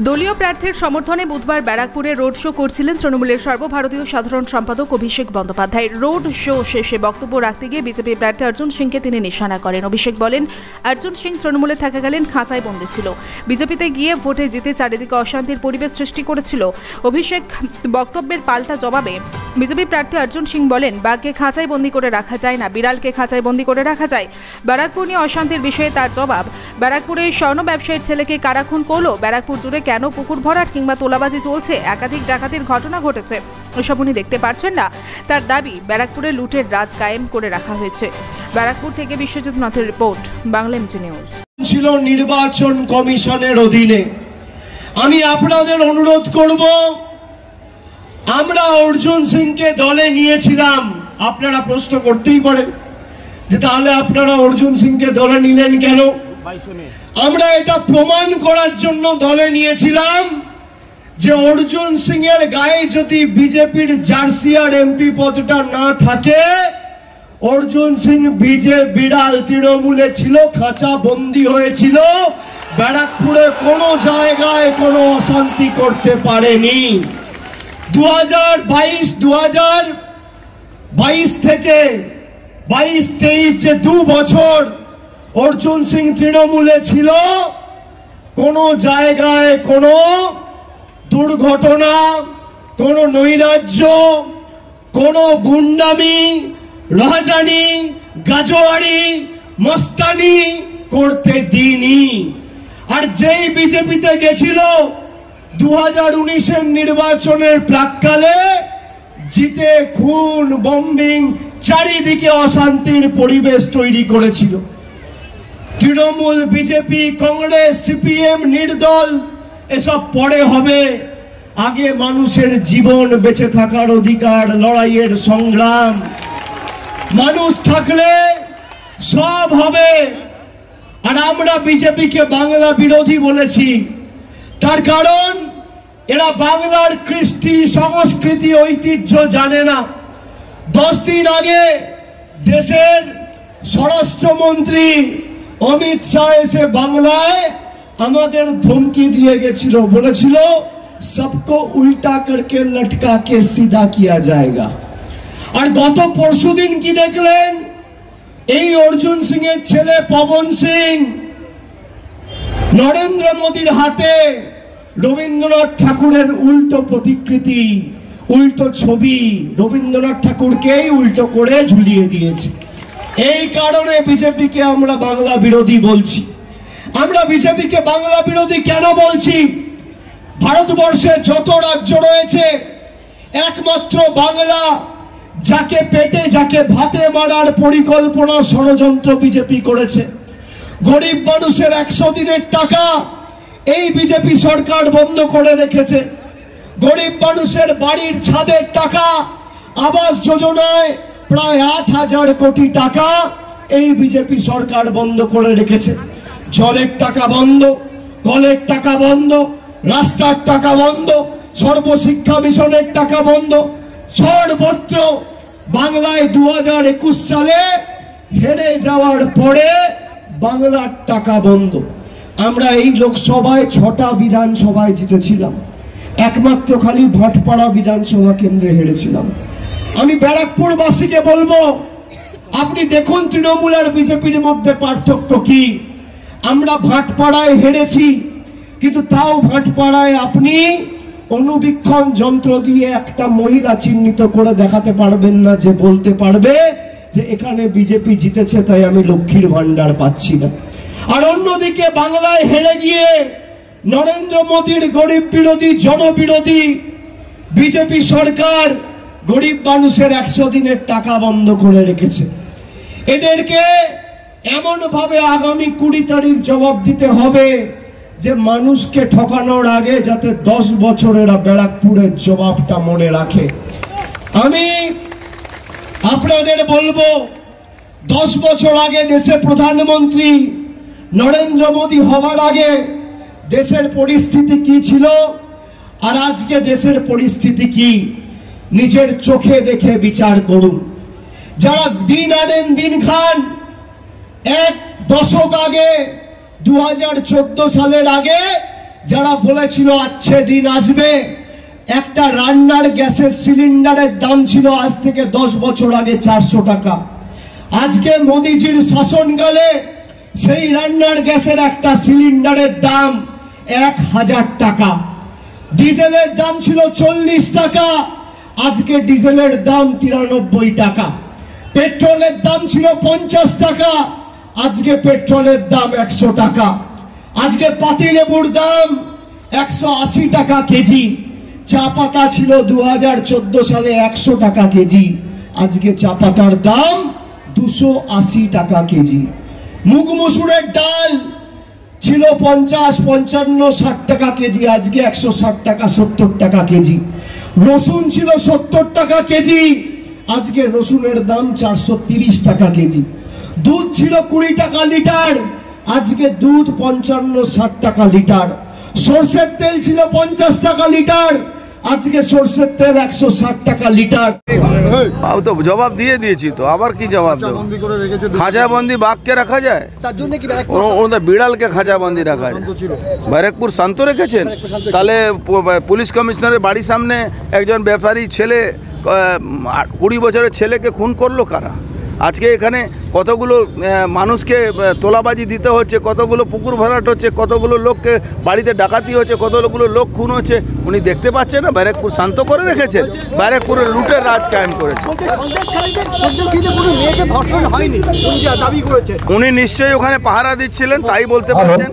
দলীয় প্রার্থীর সমর্থনে বুধবার ব্যারাকপুরে রোড শো করছিলেন তৃণমূলের সর্বভারতীয় সাধারণ সম্পাদক অভিষেক বন্দ্যোপাধ্যায়। রোড শো শেষে বক্তব্য রাখতে গিয়ে বিজেপি প্রার্থী অর্জুন সিংকে তিনি নিশানা করেন। অভিষেক বলেন, অর্জুন সিং তৃণমূলে থাকাকালীন খাঁচায় বন্দী ছিল, বিজেপিতে গিয়ে ভোটে জিতে চারিদিকে অশান্তির পরিবেশ সৃষ্টি করেছিল। অভিষেক বক্তব্যের পাল্টা জবাবে বিজেপি প্রার্থী অর্জুন সিং বলেন, বাঘকে খাঁচায় বন্দী করে রাখা যায় না, বিড়ালকে খাঁচায় বন্দী করে রাখা যায়। ব্যারাকপুর নিয়ে অশান্তির বিষয়ে তার জবাব, ব্যারাকপুরে স্বর্ণ ব্যবসায়ীর ছেলেকে কারা খুন করলো, ব্যারাকপুর জুড়ে কেন পুকুর ভরাট কিংবা তোলাবাজি চলছে, একাধিক ডাকাতির ঘটনা ঘটেছে, এসব উনি দেখতে পাচ্ছেন না। তার দাবি, ব্যারাকপুরে লুটের রাজ কায়েম করে রাখা হয়েছে। ব্যারাকপুর থেকে বিশ্বজিৎ নাথের রিপোর্ট, বাংলা এমজি নিউজ। ছিল নির্বাচন কমিশনের অধীনে। আমি আপনাদের অনুরোধ করব, আমরা অর্জুন সিংকে দলে নিয়েছিলাম। আপনারা প্রশ্ন করতেই পারেন যে তাহলে আপনারা অর্জুন সিংকে দলে নিলেন কেন? আমরা এটা প্রমাণ করার জন্য দলে নিয়েছিলাম যে অর্জুন সিং এর গায়ে যদি বিজেপির জার্সি আর এমপি পদটা না থাকে, অর্জুন সিং বিড়াল তৃণমূলে ছিল, খাঁচা বন্দী হয়েছিল, ব্যারাকপুরে কোনো জায়গায় কোনো অশান্তি করতে পারেনি। 2022 থেকে 22-23 যে 2 বছর অর্জুন সিং তৃণমূলে ছিল, কোনো জায়গায় কোনো দুর্ঘটনা, কোনো নৈরাজ্য, কোনো গুন্ডামি, রাজানি, গাজোয়ারি, মস্তানি করতে দিইনি। আর যেই বিজেপিতে গেছিল 2019-এর নির্বাচনের প্রাক্কালে, জিতে খুন, বম্বিং, চারিদিকে অশান্তির পরিবেশ তৈরি করেছিল। তৃণমূল, বিজেপি, কংগ্রেস, সিপিএম, নির্দল এসব পরে হবে, আগে মানুষের জীবন, বেঁচে থাকার অধিকার, লড়াইয়ের সংগ্রাম। মানুষ থাকলে সব হবে। আর আমরা বিজেপিকে বাংলা বিরোধী বলেছি, তার কারণ এরা বাংলার কৃষ্টি, সংস্কৃতি, ঐতিহ্য জানে না। 10 দিন আগে দেশের স্বরাষ্ট্রমন্ত্রী অমিত শাহ এসে বাংলায় আমাদের ধমকি দিয়ে গেছিল, বলেছিল সবকো উল্টা করকে লটকা কে সিধা কিয়া যায়গা। আর গত পরশুদিন কি দেখলেন? এই অর্জুন সিং এর ছেলে পবন সিং নরেন্দ্র মোদীর হাতে রবীন্দ্রনাথ ঠাকুরের উল্টো প্রতিকৃতি, উল্টো ছবি, রবীন্দ্রনাথ ঠাকুরকেই উল্টো করে ঝুলিয়ে দিয়েছে। এই কারণে বিজেপিকে আমরা বাংলা বিরোধী বলছি। আমরা বিজেপিকে বাংলা বিরোধী কেন বলছি? ভারতবর্ষে যত রাজ্য রয়েছে, একমাত্র বাংলা যাকে পেটে, যাকে ভাতে মারার পরিকল্পনা, ষড়যন্ত্র বিজেপি করেছে। গরিব মানুষের 100 দিনের টাকা এই বিজেপি সরকার বন্ধ করে রেখেছে। গরিব মানুষের বাড়ির ছাদের টাকা, আবাস যোজনায় প্রায় 8,000 কোটি টাকা এই বিজেপি সরকার বন্ধ করে রেখেছে। জলের টাকা বন্ধ, কলের টাকা বন্ধ, রাস্তার টাকা বন্ধ, সর্বশিক্ষা মিশনের টাকা বন্ধ। সর্বত্র বাংলায় 2021 সালে হেরে যাওয়ার পরে বাংলার টাকা বন্ধ। আমরা এই লোকসভায় 6টা বিধানসভায় জিতেছিলাম, একমাত্র খালি ভাটপাড়া বিধানসভা কেন্দ্রে হেরেছিলাম। আমি ব্যারাকপুরবাসীকে বলবো, আপনি দেখুন তৃণমূল আর বিজেপির মধ্যে পার্থক্য কি। আমরা ভাটপাড়ায় হেরেছি, কিন্তু তাও ভাটপাড়ায় আপনি অনুবীক্ষণ যন্ত্র দিয়ে একটা মহিলা চিহ্নিত করে দেখাতে পারবেন না, যে বলতে পারবে যে এখানে বিজেপি জিতেছে, তাই আমি লক্ষ্মীর ভান্ডার পাচ্ছি না। আর অন্যদিকে বাংলায় হেরে গিয়ে নরেন্দ্র মোদীর গরিব বিরোধী, জনবিরোধী বিজেপি সরকার গরিব মানুষের 100 দিনের টাকা বন্ধ করে রেখেছে। এদেরকে এমন ভাবে আগামী 20 তারিখ জবাব দিতে হবে যে মানুষকে ঠকানোর আগে যাতে 10 বছর এরা ব্যারাকপুরের জবাবটা মনে রাখে। আমি আপনাদের বলবো, 10 বছর আগে দেশে প্রধানমন্ত্রী নরেন্দ্র মোদী হওয়ার আগে দেশের পরিস্থিতি কি ছিল, আর আজকে দেশের পরিস্থিতি কি, নিজের চোখে দেখে বিচার করুন। যারা দিন আনেন দিন খান, 1 দশক আগে 2014 সালের আগে যারা বলেছিল আচ্ছে দিন আসবে, একটা রান্নার গ্যাসের সিলিন্ডারের দাম ছিল আজ থেকে 10 বছর আগে 400 টাকা। আজকে মোদিজির শাসনকালে সেই রান্নার গ্যাসের একটা সিলিন্ডারের দাম 1000 টাকা। ডিজেলের দাম ছিল 40 টাকা, আজকে ডিজেলের দাম 93 টাকা। পেট্রোলের দাম ছিল 50 টাকা, আজকে পেট্রোলের দাম 100 টাকা। আজকে পাতিলেবুর দাম 180 টাকা কেজি। চা পাতা ছিল 2014 সালে 100 টাকা কেজি, আজকে চা পাতার দাম 280 টাকা কেজি। মুগ মসুরের ডাল ছিল 50, 55, 60 টাকা কেজি, আজকে 160 টাকা 70 টাকা কেজি। রসুন ছিল 70 টাকা কেজি, আজকে রসুনের দাম 430 টাকা কেজি। দুধ ছিল 20 টাকা লিটার, আজকে দুধ 55, 60 টাকা লিটার। সরষের তেল ছিল 50 টাকা লিটার, আজকে সরষের তেল 160 টাকা লিটার। তো জবাব দিয়ে দিয়েছি, তো আবার কি জবাব দেবো? খাঁচাবন্দি বাঘকে রাখা যায়? ওদের বিড়ালকে খাঁচাবন্দি রাখা যায়? ব্যারাকপুর শান্ত রেখেছেন? তাহলে পুলিশ কমিশনারের বাড়ির সামনে একজন ব্যাপারী ছেলে 20 বছরের ছেলেকে খুন করলো কারা? আজকে এখানে কতগুলো মানুষকে তোলাবাজি দিতে হচ্ছে, কতগুলো পুকুর ভরাট হচ্ছে, কতগুলো লোককে বাড়িতে ডাকাতি হচ্ছে, কতগুলো লোক খুন হচ্ছে। উনি দেখতে পাচ্ছেন না? ব্যারাকপুর শান্ত করে রেখেছেন, ব্যারাকপুরের লুটের রাজ কায়েম করেছে। উনি নিশ্চয়ই ওখানে পাহারা দিচ্ছিলেন, তাই বলতে পারছেন।